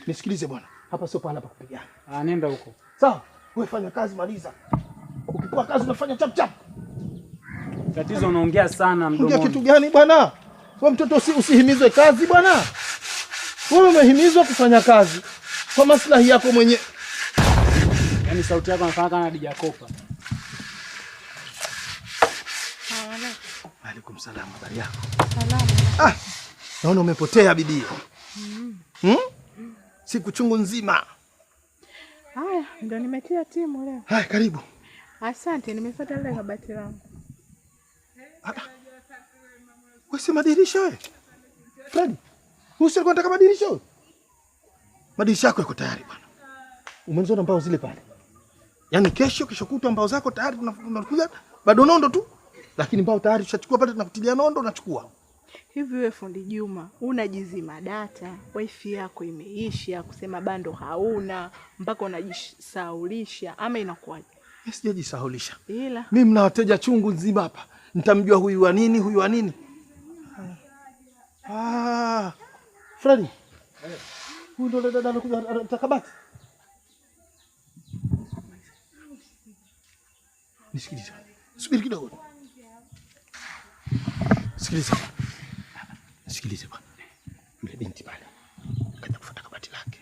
Nisikilize bwana. Hapa sio pahala pa kupigana. Nenda huko. Sawa? Wewe fanya kazi maliza. Ukipoa kazi unafanya chap chap. Tatizo unaongea sana mdomoni. Ongea kitu gani bwana? Wewe mtoto usihimizwe kazi bwana. Wewe umehimizwa kufanya kazi kwa maslahi yako mwenyewe. Yaani sauti yako inafanana kama Dija Kopa. Waalaikum salaam, habari yako? Salama. Naona umepotea bibi. Siku chungu nzima. Haya, ndio nimetia timu leo. Haya, karibu. Asante, nimefuata ile kabati langu. Wewe si madirisha wewe? Fred, usije unataka madirisha wewe? Madirisha yako yako tayari bwana. Umeziona mbao zile pale? Yaani kesho kutwa mbao zako tayari tunakuja bado nondo tu. Lakini mbao tayari tushachukua pale tunakutilia nondo unachukua. Hivi wewe fundi Juma, unajizima data, wifi yako imeisha, kusema bando hauna, mpaka unajisaulisha ama inakuwaje? Mimi sijajisaulisha. Ila mimi mna wateja chungu nzima hapa. Nitamjua huyu wa nini, huyu wa nini? Freddy. Huyu ndo dada anakuja atakabati. Nisikilize. Subiri kidogo. Sikiliza. Sikilize bwana. Yule binti pale. Kaja kufuata kabati lake.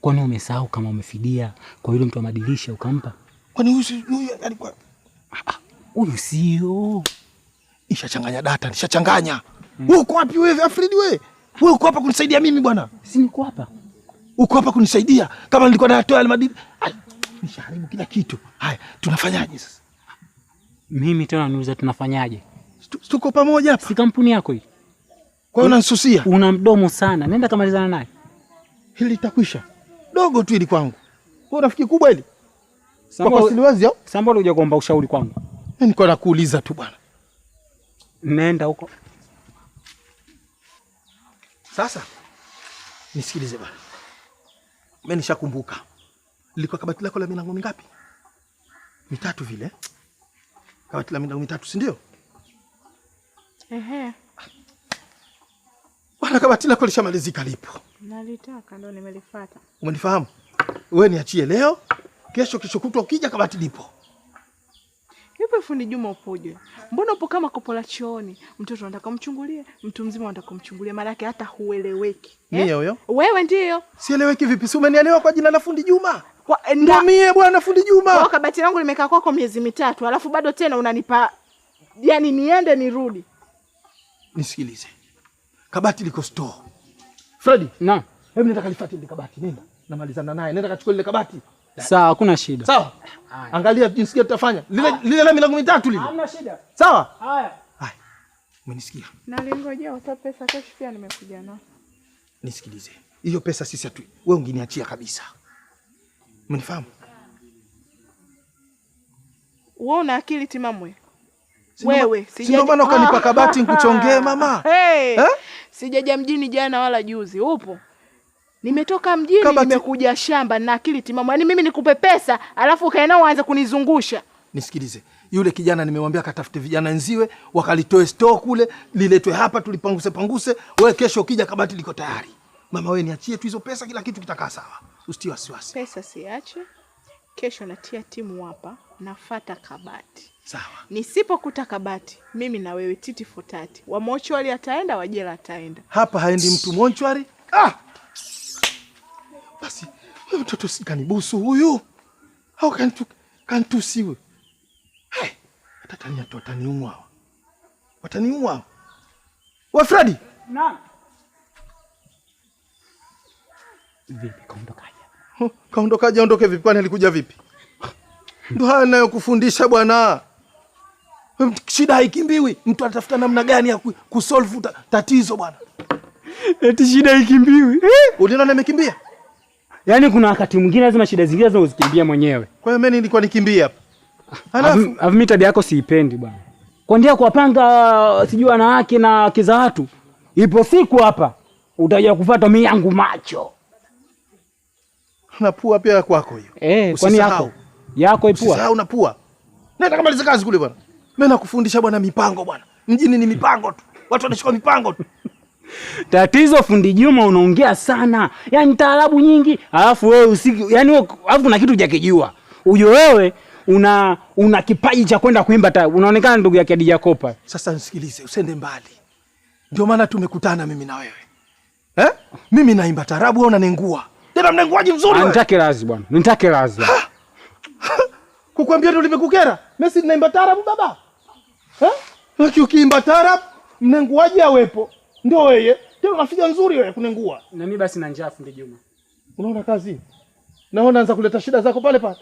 Kwani umesahau kama umefidia kwa yule mtu wa madirisha ukampa? Kwani huyu alikuwa huyu sio. Nishachanganya data, nishachanganya. Wewe uko wapi wewe Afridi wewe? Wewe uko hapa kunisaidia mimi bwana. Si niko hapa. Uko hapa kunisaidia kama nilikuwa natoa almadini. Nishaharibu kila kitu. Haya, tunafanyaje sasa? Mimi tena niuliza tunafanyaje? Tuko pamoja hapa. Si kampuni yako hii. Kwa hiyo unanisusia? Una mdomo sana. Nenda kamalizana naye. Hili litakwisha. Dogo tu ili kwangu. Wewe unafikiri kubwa hili? Kwa siliwazi au? Samba uje kuomba ushauri kwangu. Mimi niko nakuuliza tu bwana. Nenda huko. Sasa nisikilize bwana. Mimi nishakumbuka. Lilikuwa kabati lako la milango mingapi? 3 vile. Kabati la milango 3, si ndio? Ehe. Bwana kabati lako lishamalizika lipo. Nalitaka ndo nimelifuata. Umenifahamu? Wewe niachie leo, kesho kutwa ukija kabati lipo. Hivi fundi Juma upoje? Mbona upo kama kopo la chooni? Mtoto anataka kumchungulie, mtu mzima anataka kumchungulia, maana yake hata hueleweki. Mie huyo? Wewe ndio. Sieleweki vipi? Si umenielewa kwa jina la fundi Juma? Ndio mie bwana fundi Juma. Kwa kabati langu limekaa kwako miezi 3, alafu bado tena unanipa yani niende nirudi. Nisikilize. Kabati liko store. Freddy, na hebu nenda kalifuate ile kabati, nenda. Namalizana naye. Nenda kachukua ile kabati. Sawa, hakuna shida. Sawa? Angalia jinsi gani tutafanya. Lile la milango 3 lile. Hamna shida. Sawa? Haya. Haya. Umenisikia? Nalingojea uta pesa kesho pia nimekuja na. Nisikilize. Hiyo pesa sisi hatu. Wewe ungeniachia kabisa. Umenifahamu? Wewe una akili timamu wewe. Sio maana ukanipa kabati nikuchongee mama. Sijaja mjini jana wala juzi. Upo? Nimetoka mjini nimekuja shamba na akili timamu. Yaani mimi nikupe pesa alafu ukaenda uanze kunizungusha. Nisikilize. Yule kijana nimemwambia katafute vijana nziwe, wakalitoe store kule, liletwe hapa tulipanguse. Wewe kesho ukija kabati liko tayari. Mama wewe niachie tu hizo pesa, kila kitu kitakaa sawa. Usitie wasiwasi. Pesa siache. Kesho natia timu hapa, nafuata kabati. Sawa. Nisipokuta kabati, mimi na wewe titi fotati. Wa mochwari ataenda, wa jela ataenda. Hapa haendi mtu mochwari. Basi, wewe mtoto sikanibusu huyu. Au kantusiwe. Wataniua. Wataniua. Wa Freddy. Na. Vipi kaondokaje? Kaondokaje? Ondoke vipi? Kwani alikuja vipi? Ndio haya ninayokufundisha bwana. Shida haikimbiwi. Mtu anatafuta namna gani ya kusolve tatizo bwana. Eti shida haikimbiwi. Uliona nimekimbia? Yaani kuna wakati mwingine lazima shida zingine uzikimbia mwenyewe. Kwa hiyo mimi nilikuwa nikimbia hapa. Alafu mimi tabia yako siipendi bwana. Kwa ndia kuwapanga sijui wanawake na kiza watu. Ipo siku hapa utaja kufuata mimi yangu macho. Na pua pia kwako hiyo. Kwani yako ipua. Usisahau na pua. Nenda kamaliza kazi kule bwana. Mimi nakufundisha bwana mipango bwana. Mjini ni mipango tu. Watu wanashika mipango tu. Tatizo fundi Juma unaongea sana. Yaani taarabu nyingi, alafu wewe yaani alafu kuna kitu hujakijua. Huyo wewe una kipaji cha kwenda kuimba taarabu. Unaonekana ndugu yake Hadija Kopa. Sasa nisikilize, usende mbali. Ndio maana tumekutana mimi na wewe. Mimi naimba taarabu, wewe unanengua. Tena mnenguaji mzuri wewe. Nitake razi bwana. Nitake razi. Kukwambia ndio limekukera? Mimi naimba taarabu baba. Ukiimba taarabu, mnenguaji awepo. Ndio wewe. Tena unafiga nzuri wewe kunengua. Na mimi basi na njaa fundi Juma. Unaona kazi? Naona anza kuleta shida zako pale pale.